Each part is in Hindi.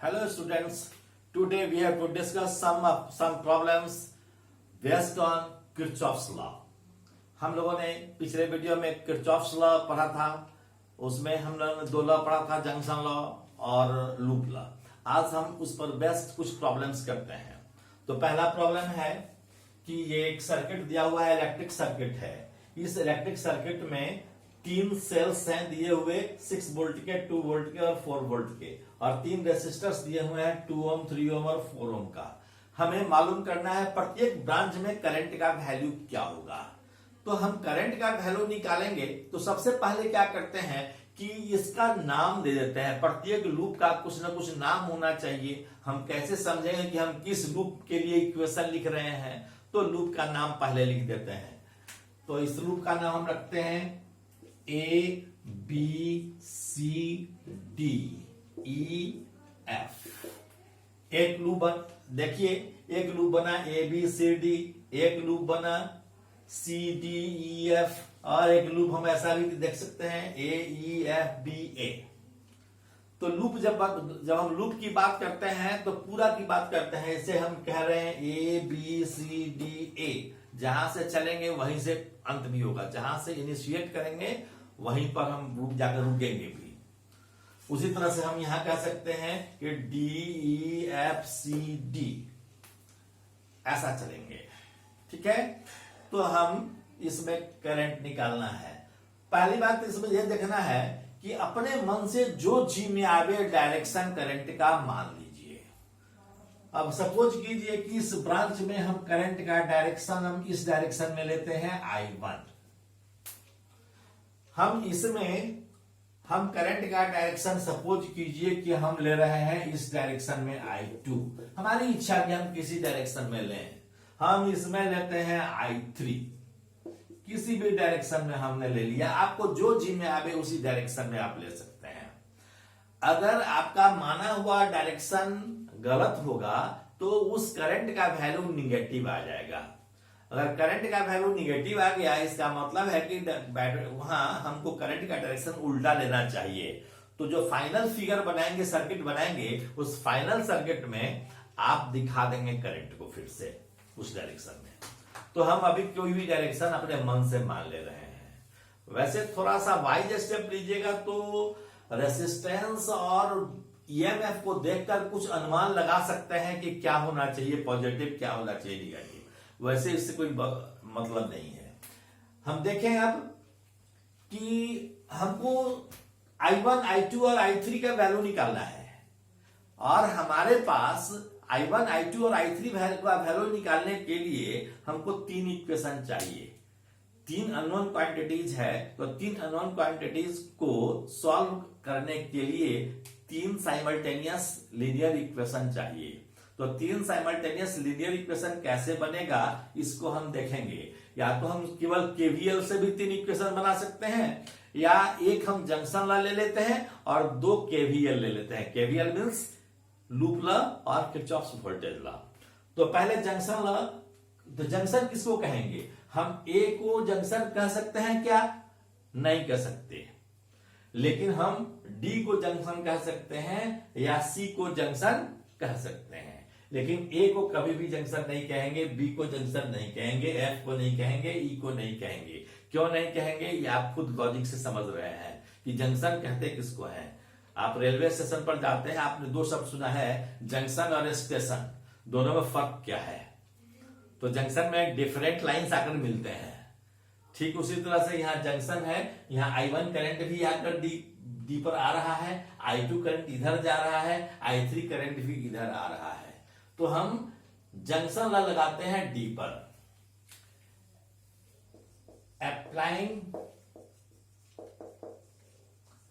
Hello students, today we have to discuss some problems based on Kirchhoff's law. हम लोगों ने पिछले वीडियो में किरचॉफ्स लॉ पढ़ा था, उसमें हम लोगों ने दो लॉ पढ़ा था, जंक्शन लॉ और लूप लॉ। आज हम उस पर बेस्ड कुछ प्रॉब्लम्स करते हैं। तो पहला प्रॉब्लम है कि ये एक सर्किट दिया हुआ है, इलेक्ट्रिक सर्किट है। इस इलेक्ट्रिक सर्किट में तीन सेल्स हैं दिए हुए 6 वोल्ट के, 2 वोल्ट के और 4 वोल्ट के, और तीन रेसिस्टर्स दिए हुए हैं 2 ओम, 3 ओम और 4 ओम का। हमें मालूम करना है प्रत्येक ब्रांच में करंट का वैल्यू क्या होगा। तो हम करंट का वैल्यू निकालेंगे तो सबसे पहले क्या करते हैं कि इसका नाम दे देते हैं। प्रत्येक लूप का कुछ ना कुछ नाम होना चाहिए। हम कैसे समझेंगे कि हम किस लूप के लिए इक्वेशन लिख रहे हैं? तो लूप का नाम पहले लिख देते हैं। तो इस लूप का नाम हम रखते हैं A B C D E F। एक लूप देखिए, एक लूप बना A B C D, एक लूप बना C D E F, और एक लूप हम ऐसा भी देख सकते हैं A E F B A। तो लूप जब हम लूप की बात करते हैं तो पूरा की बात करते हैं। इसे हम कह रहे हैं A B C D A। जहां से चलेंगे वहीं से अंत भी होगा, जहां से इनिशिएट करेंगे वहीं पर हम जाकर रुकेंगे भी। उसी तरह से हम यहां कह सकते हैं कि D E F C D, ऐसा चलेंगे। ठीक है, तो हम इसमें करंट निकालना है। पहली बात इसमें यह देखना है कि अपने मन से जो जी में आवे डायरेक्शन करंट का मान लीजिए। अब सपोज कीजिए कि इस ब्रांच में हम करंट का डायरेक्शन हम इस डायरेक्शन में लेते हैं I1। हम इसमें हम करंट का डायरेक्शन सपोज कीजिए कि हम ले रहे हैं इस डायरेक्शन में I2। हमारी इच्छा कि हम किसी डायरेक्शन में लें। हम इसमें लेते हैं I3। किसी भी डायरेक्शन में हमने ले लिया, आपको जो जी में आवे उसी डायरेक्शन में आप ले सकते हैं। अगर आपका माना हुआ डायरेक्शन गलत होगा तो उस करंट का वैल्यू निगेटिव आ जाएगा। अगर करंट का वैल्यू निगेटिव आ गया, इसका मतलब है कि वहां हमको करंट का डायरेक्शन उल्टा लेना चाहिए। तो जो फाइनल फिगर बनाएंगे, सर्किट बनाएंगे, उस फाइनल सर्किट में आप दिखा देंगे करंट को फिर से उस डायरेक्शन में। तो हम अभी कोई भी डायरेक्शन अपने मन से मान ले रहे हैं। वैसे थोड़ा सा वाइज स्टेप लीजिएगा तो रेसिस्टेंस और ईएमएफ को देखकर कुछ अनुमान लगा सकते हैं कि क्या होना चाहिए पॉजिटिव, क्या होना चाहिए निगेटिव। वैसे इससे कोई मतलब नहीं है। हम देखें अब कि हमको I1, I2 और I3 का वैल्यू निकालना है, और हमारे पास I1, I2 और I3 का वैल्यू निकालने के लिए हमको तीन इक्वेशन चाहिए। तीन अननोन क्वांटिटीज है, तो तीन अननोन क्वांटिटीज को सॉल्व करने के लिए तीन साइमल्टेनियस लीनियर इक्वेशन चाहिए। तो तीन साइमल्टेनियस लीनियर इक्वेशन कैसे बनेगा इसको हम देखेंगे। या तो हम केवल केवीएल से भी तीन इक्वेशन बना सकते हैं, या एक हम जंक्शन लॉ ले लेते हैं और दो केवीएल ले लेते हैं। केवीएल मींस लूप लॉ और किरचॉफ्स वोल्टेज लॉ। तो पहले जंक्शन लॉ, तो जंक्शन किसको कहेंगे? हम ए को जंक्शन कह सकते हैं क्या? नहीं कह सकते। लेकिन हम डी को जंक्शन कह सकते हैं या सी को जंक्शन कह सकते हैं। लेकिन ए को कभी भी जंक्शन नहीं कहेंगे, बी को जंक्शन नहीं कहेंगे, एफ को नहीं कहेंगे, ई को नहीं कहेंगे। क्यों नहीं कहेंगे ये आप खुद लॉजिक से समझ रहे हैं कि जंक्शन कहते किसको है। आप रेलवे स्टेशन पर जाते हैं, आपने दो शब्द सुना है, जंक्शन और स्टेशन। दोनों में फर्क क्या है? तो जंक्शन में डिफरेंट लाइंस आकर मिलते हैं। ठीक उसी तरह से यहाँ जंक्शन है, यहाँ I1 करंट भी आकर डी पर आ रहा है, I2 करंट इधर जा रहा है, I3 करंट भी इधर आ रहा है। तो हम जंक्शन लॉ लगाते हैं डी पर। Applying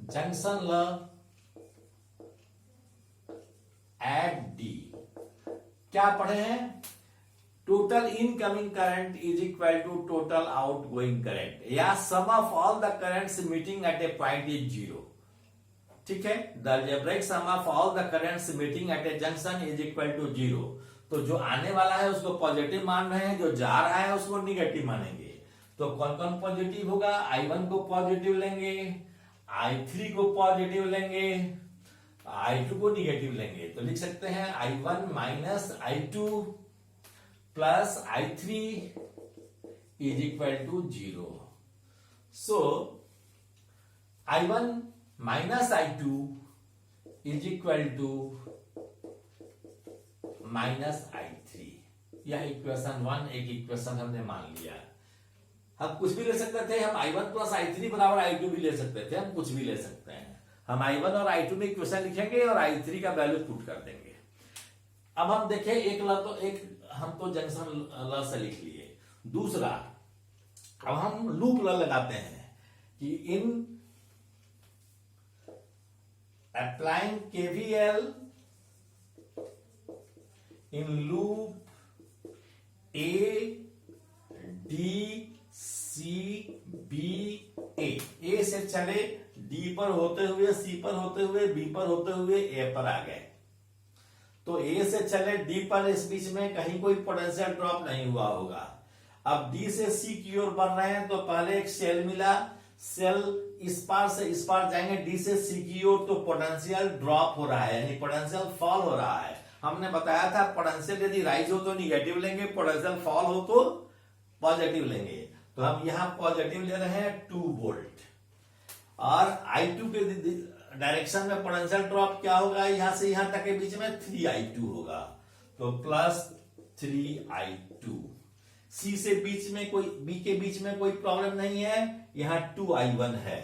junction law at D. क्या पढ़े हैं? Total incoming current is equal to total outgoing current, या sum of all the currents meeting at a point is zero. ठीक है, the algebraic sum of all the currents meeting at a junction is equal to zero. तो जो आने वाला है उसको पॉजिटिव मान रहे हैं, जो जा रहा है उसको निगेटिव मानेंगे। तो कौन कौन पॉजिटिव होगा? I1 को पॉजिटिव लेंगे, I3 को पॉजिटिव लेंगे, I2 को निगेटिव लेंगे तो लिख सकते हैं I1 minus I2 plus I3 is equal to 0. So I1 minus I2 is equal to minus I3. यह इक्वेशन 1 एक इक्वेशन हमने मान लिया. हम कुछ भी ले सकते थे, हम I1 प्लस I3 बराबर I2 भी ले सकते थे, हम कुछ भी ले सकते हैं. हम I1 और I2 में इक्वेशन लिखेंगे और I3 का वैल्यू पुट कर देंगे. अब हम देखें एक हम तो जंक्शन ल से लिख लिए. दूसरा, अब हम लूप ल लगाते हैं कि in applying KVL in loop A D C B A से चले D पर होते हुए C पर होते हुए B पर होते हुए A पर आ गए. तो A से चले D पर, इस बीच में कहीं कोई पोटेंशियल ड्रॉप नहीं हुआ होगा. अब D से C की ओर बढ़ रहे हैं तो पहले एक सेल मिला, सेल इस पार से इस पार जाएंगे D से C की ओर तो पोटेंशियल ड्रॉप हो रहा है, यानी पोटेंशियल फॉल हो रहा है. हमने बताया था पोटेंशियल यदि राइज हो तो निगेटिव लेंगे, पोटेंशियल फॉल हो तो पॉजिटिव लेंगे. तो हम यहां पॉजिटिव ले रहे हैं 2 वोल्ट और I2 के डायरेक्शन में पोटेंशियल ड्रॉप क्या होगा, यहां से यहां तक के बीच में 3I2 होगा. तो प्लस 3I2. C से बीच में कोई B के बीच में कोई प्रॉब्लम नहीं है, यहां 2I1 है.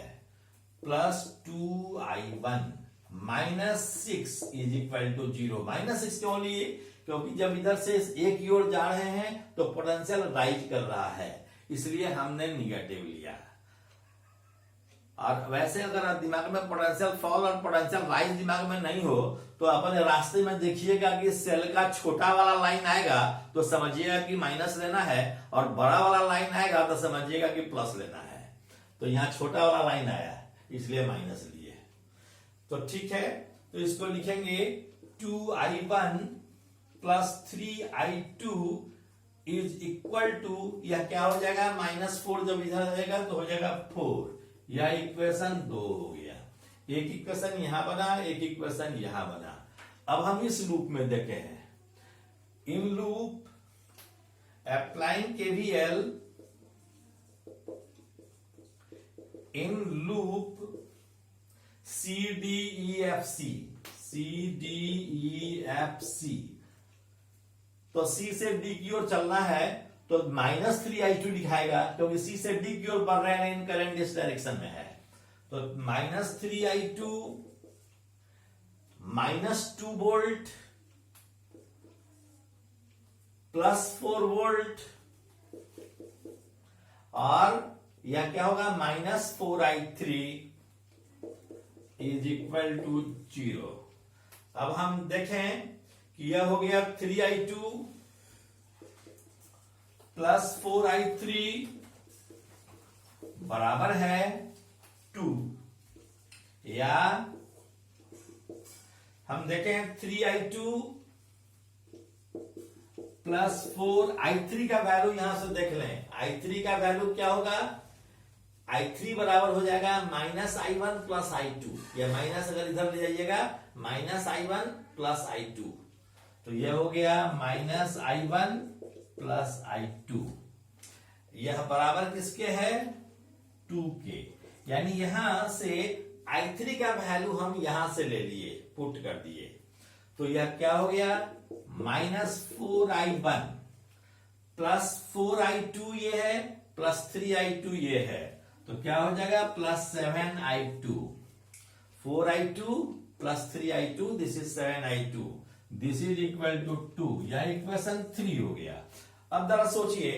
Plus 2I1 minus 6 is equal to 0. Minus 6 क्यों लिए, क्योंकि जब इधर से एक की ओर जा रहे हैं तो पोटेंशियल राइज कर रहा है, इसलिए हमने निगेटिव लिया. और वैसे अगर दिमाग में पोटेंशियल फॉल और पोटेंशियल राइज दिमाग में नहीं हो तो अपने रास्ते में देखिएगा कि सेल का छोटा वाला लाइन आएगा तो समझिएगा कि माइनस लेना है, और बड़ा वाला लाइन आएगा तो समझिएगा कि प्लस लेना है. तो यहां छोटा वाला लाइन आया इसलिए माइनस लिए. तो ठीक है, तो इसको लिखेंगे 2I1 plus 3I2 is equal to, यह क्या हो जाएगा, -4 जब इधर जाएगा तो हो जाएगा 4. यह इक्वेशन 2 हो गया. एक इक्वेशन यहां बना, एक इक्वेशन यहां बना. अब हम इस लूप में देखे हैं, in loop applying KVL in loop CDEFC. तो C से D की ओर चलना है तो -3I2 दिखाएगा, क्योंकि C से D की ओर बढ़ रहे हैं, इन करंट इस डायरेक्शन में है. तो -3I2 -2 वोल्ट +4 वोल्ट, और यह क्या होगा, -4I3 इज इक्वल टू 0. अब हम देखें कि यह हो गया 3I2 प्लस 4I3 बराबर है 2. या हम देखें 3I2 प्लस 4I3 का वैल्यू यहां से देख लें. I3 का वैल्यू क्या होगा, I3 बराबर हो जाएगा -I1 प्लस I2. या माइनस अगर इधर ले जाइएगा -I1 प्लस I2, तो यह हो गया -I1 प्लस I2. यह बराबर किसके है, 2 के. यानी यहां से I3 का वैल्यू हम यहां से ले लिए, पुट कर दिए. तो यह क्या हो गया, -4I1 प्लस 4I2 ये है, प्लस 3I2 ये है, तो क्या हो जाएगा, +7I2. 4I2 plus 3I2, this is 7I2, this is equal to 2. यह इक्वेशन 3 हो गया. अब जरा सोचिए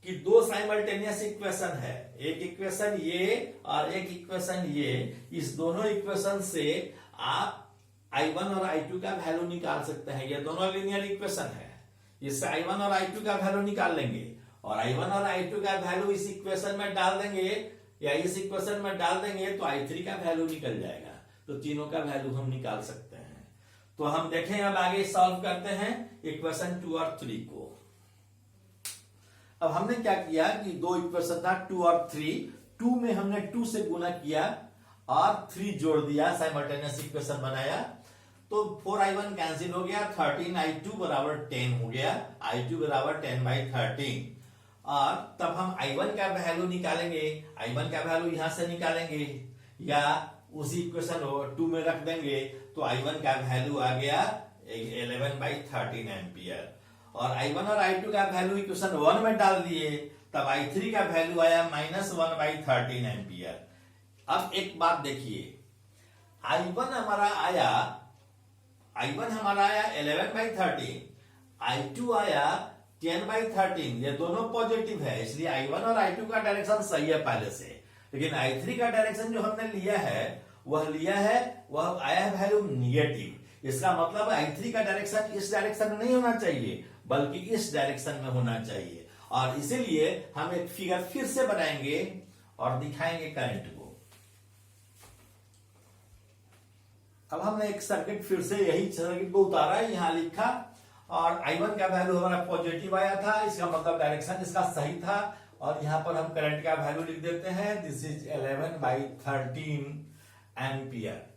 कि 2 साइमल्टेनियस इक्वेशन है, एक इक्वेशन ये और एक इक्वेशन ये. इस दोनों इक्वेशन से आप I1 और I2 का वैल्यू निकाल सकते हैं. ये दोनों लीनियर इक्वेशन है, इससे I1 और I2 का वैल्यू निकाल लेंगे, और I1 और I2 का वैल्यू इस इक्वेशन में डाल देंगे या इस इक्वेशन में डाल देंगे तो I3 का वैल्यू निकल जाएगा. तो तीनों का वैल्यू हम निकाल सकते हैं. तो हम देखें, अब आगे सॉल्व करते हैं इक्वेशन 2 और 3 को. अब हमने क्या किया कि 2 इक्वेशन था 2 और 3. 2 में हमने 2 से गुना किया और 3 जोड़ दिया, साइमल्टेनियस इक्वेशन बनाया, तो 4i1 कैंसिल हो गया, 13i2 बराबर 10 हो गया, i2 बराबर 10/13। और तब हम i1 का वैल्यू निकालेंगे, i1 का वैल्यू यहां से निकालेंगे या उसी इक्वेशन 2 में रख देंगे, तो i1 का वैल्यू आ गया 11/13 एम्पियर। और i1 और i2 का वैल्यू इक्वेशन 1 में डाल दिए, तब i3 का वैल्यू आया -1/13 एम्पियर। अब एक बात देखिए, i1 हमारा आया 11/13, i2 आया 10/13, ये दोनों पॉजिटिव है, इसलिए i1 और i2 का डायरेक्शन सही है पहले से। लेकिन i3 का डायरेक्शन जो हमने लिया है वह आया है वैल्यू निगेटिव। इसका मतलब i3 का डायरेक्शन इस डायरेक्शन में नहीं होना चाहिए, बल्कि इस डायरेक्शन में होना चाहिए। और इसीलिए हम एक फिगर फिर से बनाएंगे और दिखाएंगे करंट को। अब हमने एक सर्किट फिर से यही सर्किट को उतारा, यहां लिखा, और i1 का वैल्यू हमारा पॉजिटिव आया था, इसका मतलब डायरेक्शन इसका सही था। और यहां पर हम करंट का वैल्यू लिख देते हैं, दिस इज 11/13 एम्पियर।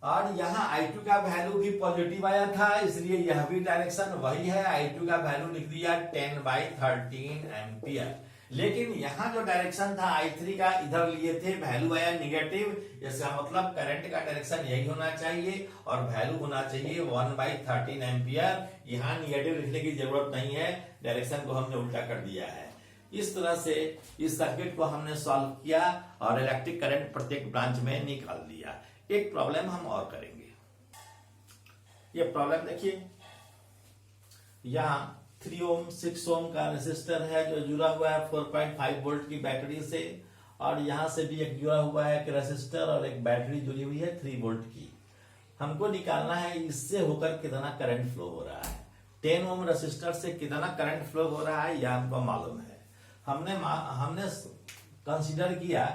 और यहाँ i2 का वैल्यू भी पॉजिटिव आया था, इसलिए यह भी डायरेक्शन वही है, i2 का वैल्यू लिख दिया 10/13 एम्पियर। लेकिन यहाँ जो डायरेक्शन था i3 का, इधर लिए थे, वैल्यू आया निगेटिव, इसका मतलब करंट का डायरेक्शन यही होना चाहिए और वैल्यू होना चाहिए 1/13 एम्पियर। यहाँ निगेटिव लिखने की जरूरत नहीं है, डायरेक्शन को हमने उल्टा कर दिया है। इस तरह से इस सर्किट को हमने सॉल्व किया और इलेक्ट्रिक करंट प्रत्येक ब्रांच में निकाल दिया। एक प्रॉब्लम हम और करेंगे। ये प्रॉब्लम देखिए, यहाँ 3 ओम 6 ओम का रेसिस्टर है जो जुड़ा हुआ है 4.5 वोल्ट की बैटरी से, और यहां से भी एक जुड़ा हुआ है एक रेसिस्टर और एक बैटरी जुड़ी हुई है 3 वोल्ट की। हमको निकालना है इससे होकर कितना करंट फ्लो हो रहा है। 10 ओम रेसिस्टर से कितना करंट फ्लो हो रहा है यह हमको मालूम है। हमने कंसीडर किया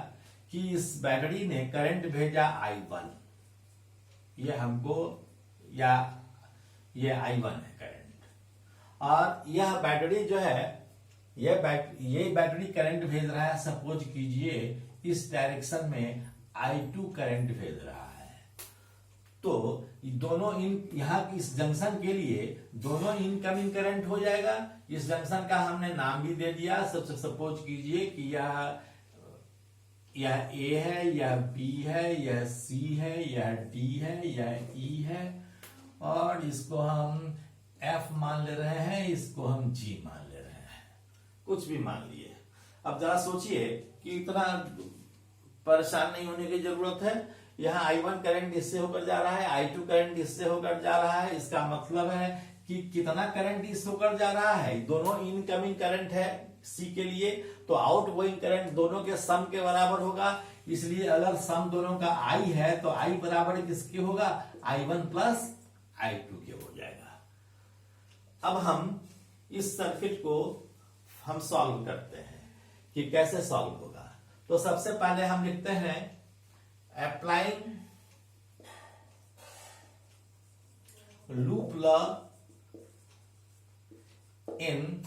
कि इस बैटरी ने करंट भेजा I1, ये हमको, या ये I1 है करंट, और यह बैटरी जो है ये बैटरी करंट भेज रहा है, सपोज कीजिए इस डायरेक्शन में I2 करंट भेज रहा है। तो दोनों यहाँ की इस जंक्शन के लिए दोनों इनकमिंग करंट हो जाएगा। इस जंक्शन का हमने नाम भी दे दिया, सबसे सपोज कीजिए कि यह A है, यह B है, यह C है, यह D है, यह E है, और इसको हम F मान ले रहे हैं, इसको हम G मान ले रहे हैं, कुछ भी मान लिए। अब जरा सोचिए कि इतना परेशान नहीं होने की जरूरत है। यहाँ I1 करंट इससे होकर जा रहा है, I2 करंट इससे होकर जा रहा है, इसका मतलब है कि कितना करंट इस होकर जा रहा है, दोनों इनकमिंग करंट है C के लिए, तो आउट गोइंग करंट दोनों के सम के बराबर होगा। इसलिए अगर सम दोनों का I है तो I बराबर किसके होगा, I1 प्लस I2 के हो जाएगा। अब हम इस सर्किट को हम सॉल्व करते हैं कि कैसे सॉल्व होगा। तो सबसे पहले हम लिखते हैं applying loop law in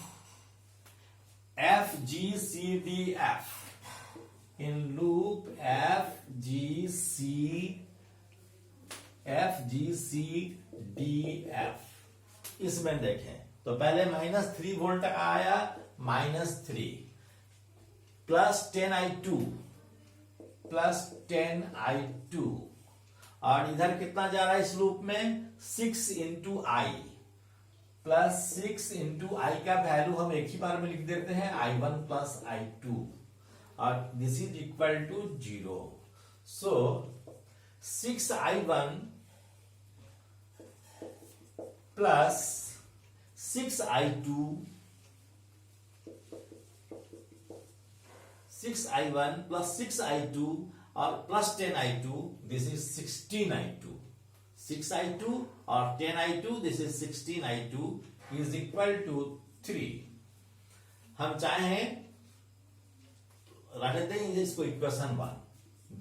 FGCDF, in loop FGCDF। इसमें देखें तो पहले -3 वोल्ट आया, -3 प्लस 10i2 और इधर कितना जा रहा है इस लूप में 6 इंटू आई, प्लस 6 इंटू आई का वैल्यू हम एक ही बार में लिख देते हैं I1 प्लस I2, और this is equal to 0। So 6i1 plus 6i2 plus 6i2 और plus 10i2, this is 16i2। 6i2 और 10i2, this is 16i2 is equal to 3। हम चाहें रख देते हैं इसको इक्वेशन 1,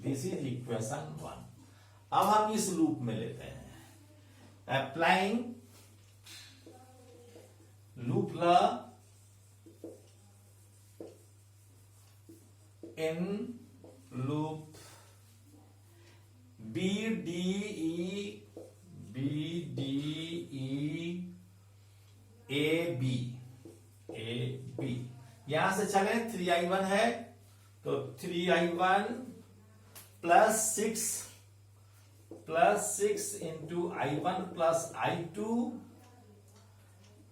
दिस इज इक्वेशन 1। अब हम इस लूप में लेते हैं applying loop law in loop B D E A B यहां से चले 3i1 है तो 3i1 plus 6 into i1 plus i2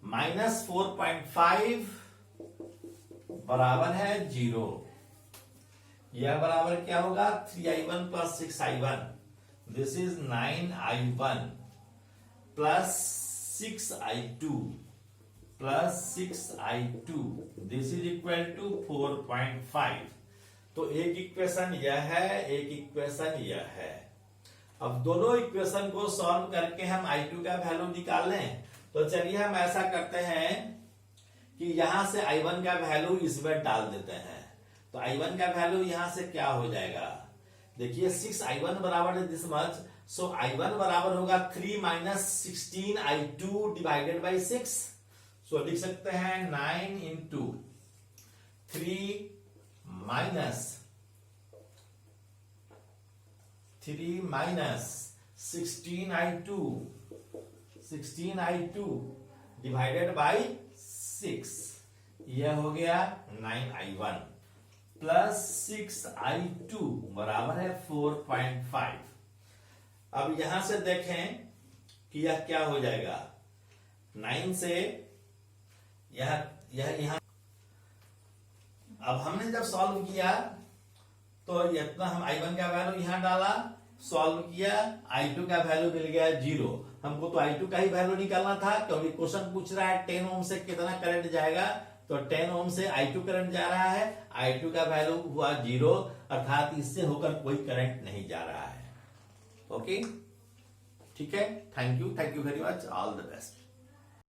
minus 4.5 बराबर है 0। यह बराबर क्या होगा 3i1 plus 6i1 this is 9i1 plus 6i2 plus 6i2 this is equal to 4.5। तो एक इक्वेशन यह है, एक इक्वेशन यह है। अब दोनों इक्वेशन को सॉल्व करके हम i2 का वैल्यू निकाल लें। तो चलिए हम ऐसा करते हैं कि यहां से i1 का वैल्यू इसमें डाल देते हैं। तो i1 का वैल्यू यहां से क्या हो जाएगा, देखिए 6i1 बराबर है दिस मच, सो i1 बराबर होगा 3 माइनस 16i2 डिवाइडेड बाई 6। सो लिख सकते हैं 9 into 3 minus 16i2 divided by 6, यह हो गया 9i1 प्लस 6i2 बराबर है 4.5। अब यहां से देखें कि यह क्या हो जाएगा, 9 से यह अब हमने जब सॉल्व किया तो इतना हम i1 का वैल्यू यहां डाला, सॉल्व किया, i2 का वैल्यू मिल गया 0। हमको तो i2 का ही वैल्यू निकालना था क्योंकि क्वेश्चन पूछ रहा है 10 ओम से कितना करंट जाएगा, तो 10 ओम से i2 करंट जा रहा है, i2 का वैल्यू हुआ 0, अर्थात इससे होकर कोई करंट नहीं जा रहा है। ओके, ठीक है, thank you very much, all the best.